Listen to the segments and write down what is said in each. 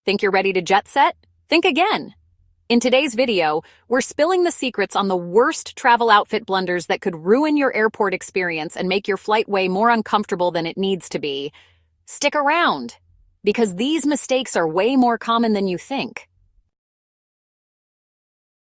Think you're ready to jet set? Think again. In today's video, we're spilling the secrets on the worst travel outfit blunders that could ruin your airport experience and make your flight way more uncomfortable than it needs to be. Stick around, because these mistakes are way more common than you think.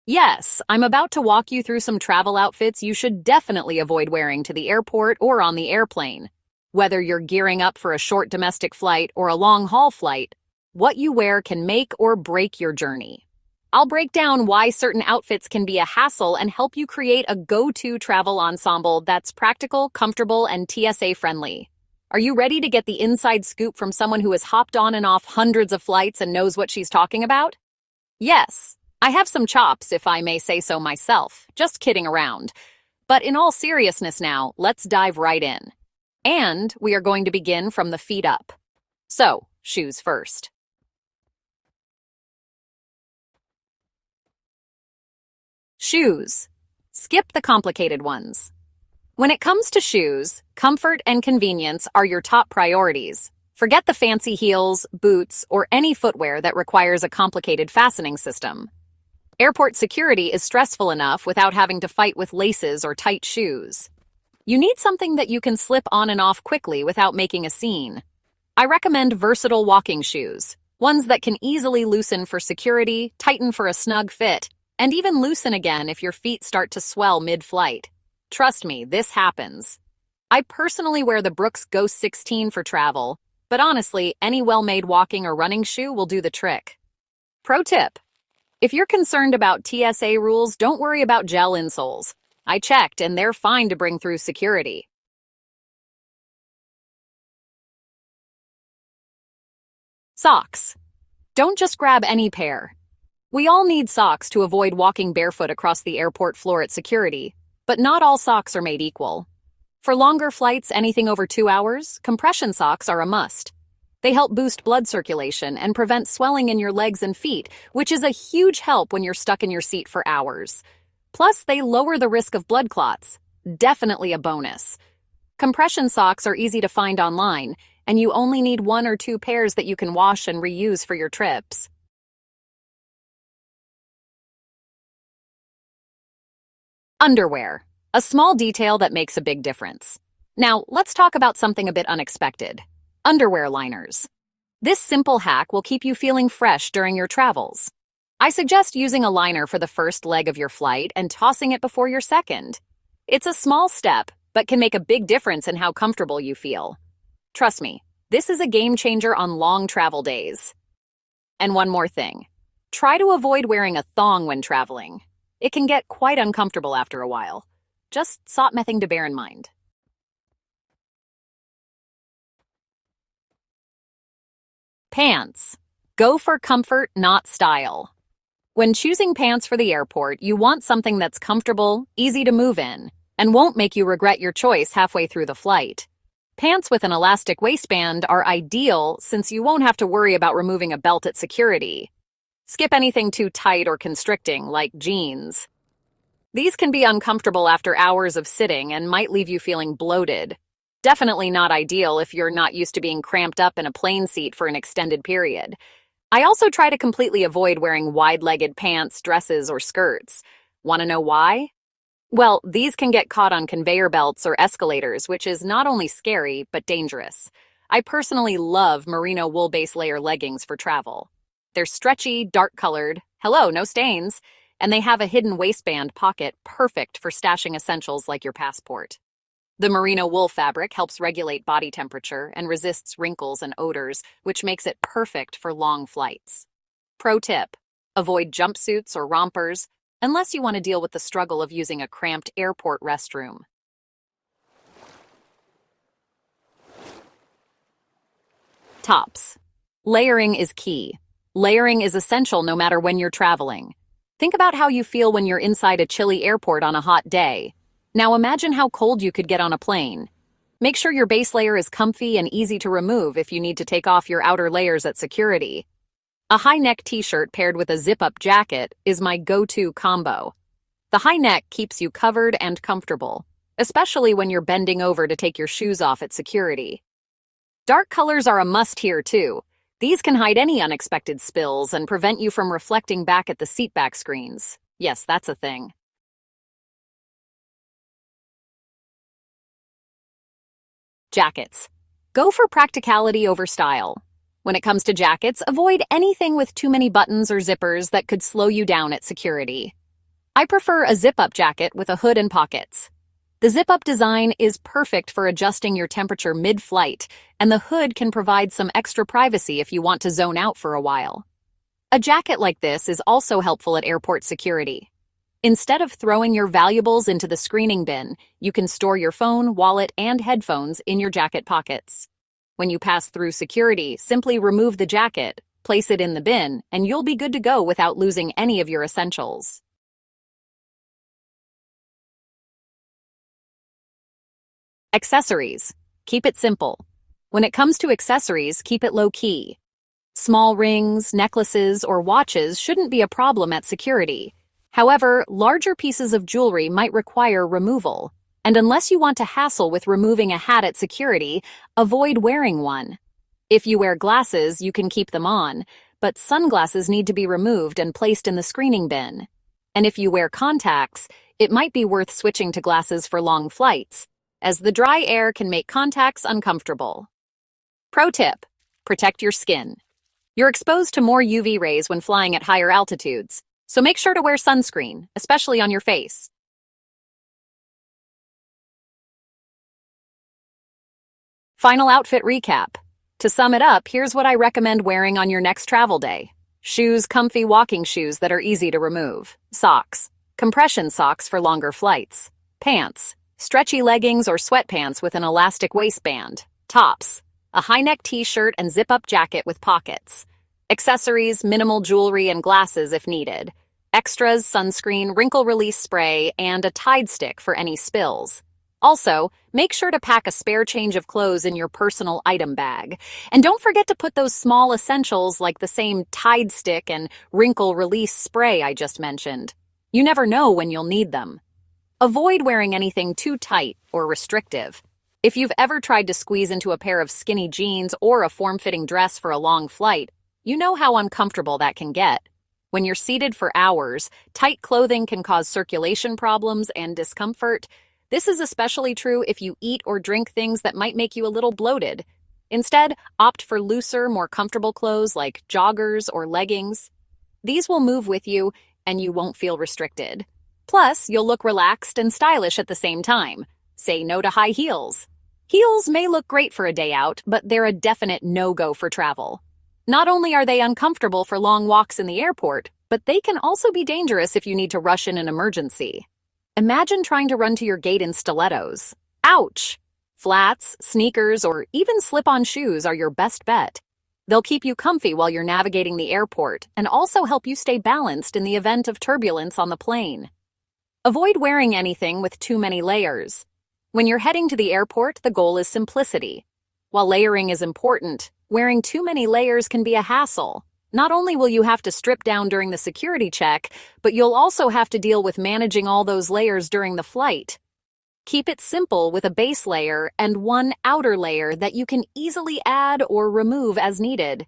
Yes, I'm about to walk you through some travel outfits you should definitely avoid wearing to the airport or on the airplane. Whether you're gearing up for a short domestic flight or a long-haul flight, what you wear can make or break your journey. I'll break down why certain outfits can be a hassle and help you create a go-to travel ensemble that's practical, comfortable, and TSA-friendly. Are you ready to get the inside scoop from someone who has hopped on and off hundreds of flights and knows what she's talking about? Yes, I have some chops, if I may say so myself. Just kidding around. But in all seriousness now, let's dive right in. And we are going to begin from the feet up. So, shoes first. Shoes. Skip the complicated ones. When it comes to shoes, comfort and convenience are your top priorities. Forget the fancy heels, boots, or any footwear that requires a complicated fastening system. Airport security is stressful enough without having to fight with laces or tight shoes. You need something that you can slip on and off quickly without making a scene. I recommend versatile walking shoes, ones that can easily loosen for security, tighten for a snug fit, and even loosen again if your feet start to swell mid-flight. Trust me, this happens. I personally wear the Brooks Ghost 16 for travel, but honestly, any well-made walking or running shoe will do the trick. Pro tip: if you're concerned about TSA rules, don't worry about gel insoles. I checked, and they're fine to bring through security. Socks. Don't just grab any pair. We all need socks to avoid walking barefoot across the airport floor at security, but not all socks are made equal. For longer flights, anything over 2 hours, compression socks are a must. They help boost blood circulation and prevent swelling in your legs and feet, which is a huge help when you're stuck in your seat for hours. Plus, they lower the risk of blood clots. Definitely a bonus. Compression socks are easy to find online, and you only need 1 or 2 pairs that you can wash and reuse for your trips. Underwear. A small detail that makes a big difference. Now, let's talk about something a bit unexpected. Underwear liners. This simple hack will keep you feeling fresh during your travels. I suggest using a liner for the first leg of your flight and tossing it before your second. It's a small step, but can make a big difference in how comfortable you feel. Trust me, this is a game changer on long travel days. And one more thing. Try to avoid wearing a thong when traveling. It can get quite uncomfortable after a while. Just something to bear in mind. Pants. Go for comfort, not style. When choosing pants for the airport, you want something that's comfortable, easy to move in, and won't make you regret your choice halfway through the flight. Pants with an elastic waistband are ideal since you won't have to worry about removing a belt at security. Skip anything too tight or constricting, like jeans. These can be uncomfortable after hours of sitting and might leave you feeling bloated. Definitely not ideal if you're not used to being cramped up in a plane seat for an extended period. I also try to completely avoid wearing wide-legged pants, dresses, or skirts. Want to know why? Well, these can get caught on conveyor belts or escalators, which is not only scary, but dangerous. I personally love merino wool base layer leggings for travel. They're stretchy, dark-colored, hello, no stains, and they have a hidden waistband pocket perfect for stashing essentials like your passport. The merino wool fabric helps regulate body temperature and resists wrinkles and odors, which makes it perfect for long flights. Pro tip: avoid jumpsuits or rompers unless you want to deal with the struggle of using a cramped airport restroom. Tops. Layering is key. Layering is essential no matter when you're traveling. Think about how you feel when you're inside a chilly airport on a hot day. Now imagine how cold you could get on a plane. Make sure your base layer is comfy and easy to remove if you need to take off your outer layers at security. A high-neck t-shirt paired with a zip-up jacket is my go-to combo. The high neck keeps you covered and comfortable, especially when you're bending over to take your shoes off at security. Dark colors are a must here too. These can hide any unexpected spills and prevent you from reflecting back at the seatback screens. Yes, that's a thing. Jackets. Go for practicality over style. When it comes to jackets, avoid anything with too many buttons or zippers that could slow you down at security. I prefer a zip-up jacket with a hood and pockets. The zip-up design is perfect for adjusting your temperature mid-flight, and the hood can provide some extra privacy if you want to zone out for a while. A jacket like this is also helpful at airport security. Instead of throwing your valuables into the screening bin, you can store your phone, wallet, and headphones in your jacket pockets. When you pass through security, simply remove the jacket, place it in the bin, and you'll be good to go without losing any of your essentials. Accessories. Keep it simple. When it comes to accessories, keep it low-key. Small rings, necklaces, or watches shouldn't be a problem at security. However, larger pieces of jewelry might require removal, and unless you want to hassle with removing a hat at security, avoid wearing one. If you wear glasses, you can keep them on, but sunglasses need to be removed and placed in the screening bin. And if you wear contacts, it might be worth switching to glasses for long flights, as the dry air can make contacts uncomfortable. Pro tip: protect your skin. You're exposed to more UV rays when flying at higher altitudes, so make sure to wear sunscreen, especially on your face. Final outfit recap. To sum it up, here's what I recommend wearing on your next travel day. Shoes, comfy walking shoes that are easy to remove. Socks, compression socks for longer flights. Pants, stretchy leggings or sweatpants with an elastic waistband. Tops, a high-neck t-shirt and zip-up jacket with pockets. Accessories, minimal jewelry, and glasses if needed. Extras, sunscreen, wrinkle release spray, and a Tide stick for any spills. Also, make sure to pack a spare change of clothes in your personal item bag. And don't forget to put those small essentials like the same Tide stick and wrinkle release spray I just mentioned. You never know when you'll need them. Avoid wearing anything too tight or restrictive. If you've ever tried to squeeze into a pair of skinny jeans or a form-fitting dress for a long flight, you know how uncomfortable that can get. When you're seated for hours, tight clothing can cause circulation problems and discomfort. This is especially true if you eat or drink things that might make you a little bloated. Instead, opt for looser, more comfortable clothes like joggers or leggings. These will move with you, and you won't feel restricted. Plus, you'll look relaxed and stylish at the same time. Say no to high heels. Heels may look great for a day out, but they're a definite no-go for travel. Not only are they uncomfortable for long walks in the airport, but they can also be dangerous if you need to rush in an emergency. Imagine trying to run to your gate in stilettos. Ouch! Flats, sneakers, or even slip-on shoes are your best bet. They'll keep you comfy while you're navigating the airport and also help you stay balanced in the event of turbulence on the plane. Avoid wearing anything with too many layers. When you're heading to the airport, the goal is simplicity. While layering is important, wearing too many layers can be a hassle. Not only will you have to strip down during the security check, but you'll also have to deal with managing all those layers during the flight. Keep it simple with a base layer and one outer layer that you can easily add or remove as needed.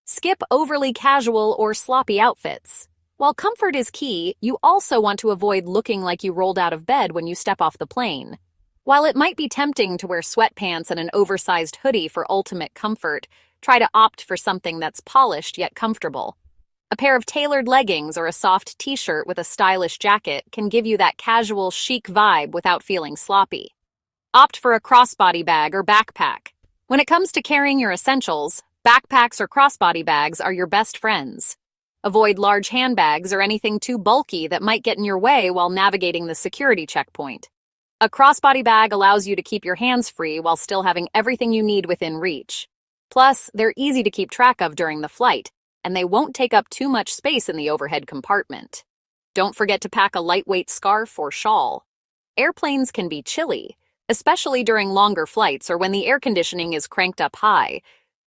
Skip overly casual or sloppy outfits. While comfort is key, you also want to avoid looking like you rolled out of bed when you step off the plane. While it might be tempting to wear sweatpants and an oversized hoodie for ultimate comfort, try to opt for something that's polished yet comfortable. A pair of tailored leggings or a soft t-shirt with a stylish jacket can give you that casual, chic vibe without feeling sloppy. Opt for a crossbody bag or backpack. When it comes to carrying your essentials, backpacks or crossbody bags are your best friends. Avoid large handbags or anything too bulky that might get in your way while navigating the security checkpoint. A crossbody bag allows you to keep your hands free while still having everything you need within reach. Plus, they're easy to keep track of during the flight, and they won't take up too much space in the overhead compartment. Don't forget to pack a lightweight scarf or shawl. Airplanes can be chilly, especially during longer flights or when the air conditioning is cranked up high.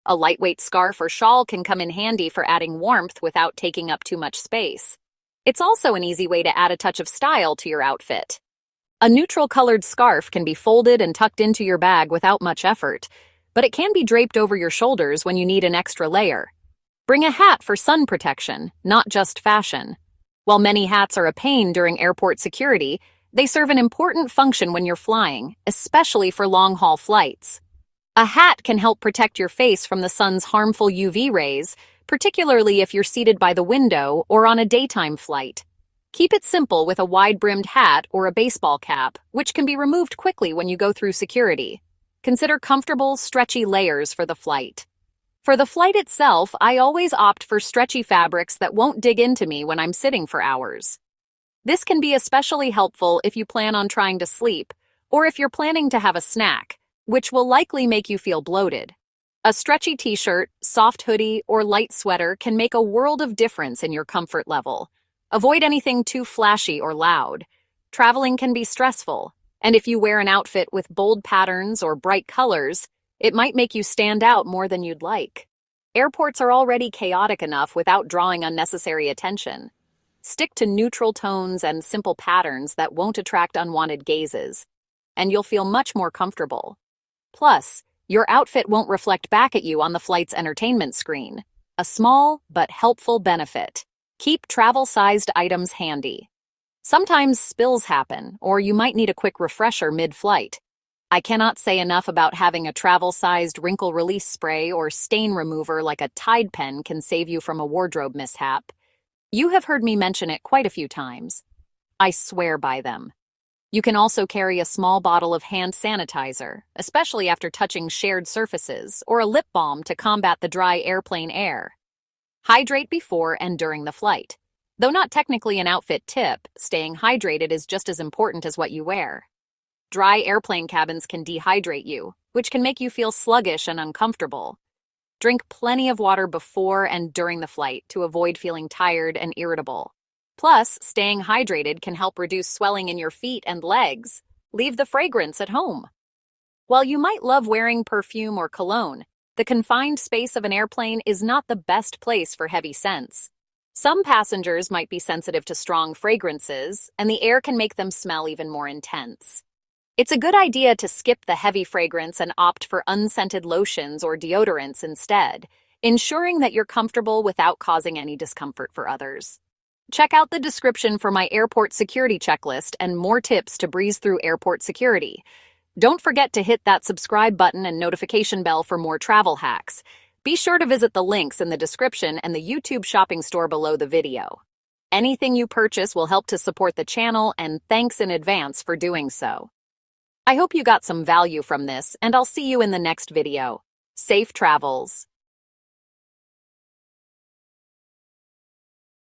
A lightweight scarf or shawl can come in handy for adding warmth without taking up too much space. It's also an easy way to add a touch of style to your outfit. A neutral-colored scarf can be folded and tucked into your bag without much effort. but it can be draped over your shoulders when you need an extra layer. Bring a hat for sun protection, not just fashion. While many hats are a pain during airport security, they serve an important function when you're flying, especially for long-haul flights. A hat can help protect your face from the sun's harmful UV rays, particularly if you're seated by the window or on a daytime flight. Keep it simple with a wide-brimmed hat or a baseball cap, which can be removed quickly when you go through security. Consider comfortable, stretchy layers for the flight. For the flight itself, I always opt for stretchy fabrics that won't dig into me when I'm sitting for hours. This can be especially helpful if you plan on trying to sleep, or if you're planning to have a snack, which will likely make you feel bloated. A stretchy t-shirt, soft hoodie, or light sweater can make a world of difference in your comfort level. Avoid anything too flashy or loud. Traveling can be stressful, and if you wear an outfit with bold patterns or bright colors, it might make you stand out more than you'd like. Airports are already chaotic enough without drawing unnecessary attention. Stick to neutral tones and simple patterns that won't attract unwanted gazes, and you'll feel much more comfortable. Plus, your outfit won't reflect back at you on the flight's entertainment screen. A small but helpful benefit. Keep travel-sized items handy. Sometimes spills happen, or you might need a quick refresher mid-flight. I cannot say enough about having a travel-sized wrinkle release spray or stain remover like a Tide pen can save you from a wardrobe mishap. You have heard me mention it quite a few times. I swear by them. You can also carry a small bottle of hand sanitizer, especially after touching shared surfaces, or a lip balm to combat the dry airplane air. Hydrate before and during the flight. Though not technically an outfit tip, staying hydrated is just as important as what you wear. Dry airplane cabins can dehydrate you, which can make you feel sluggish and uncomfortable. Drink plenty of water before and during the flight to avoid feeling tired and irritable. Plus, staying hydrated can help reduce swelling in your feet and legs. Leave the fragrance at home. While you might love wearing perfume or cologne, the confined space of an airplane is not the best place for heavy scents. Some passengers might be sensitive to strong fragrances, and the air can make them smell even more intense. It's a good idea to skip the heavy fragrance and opt for unscented lotions or deodorants instead, ensuring that you're comfortable without causing any discomfort for others. Check out the description for my airport security checklist and more tips to breeze through airport security. Don't forget to hit that subscribe button and notification bell for more travel hacks. Be sure to visit the links in the description and the YouTube shopping store below the video. Anything you purchase will help to support the channel, and thanks in advance for doing so. I hope you got some value from this, and I'll see you in the next video. Safe travels!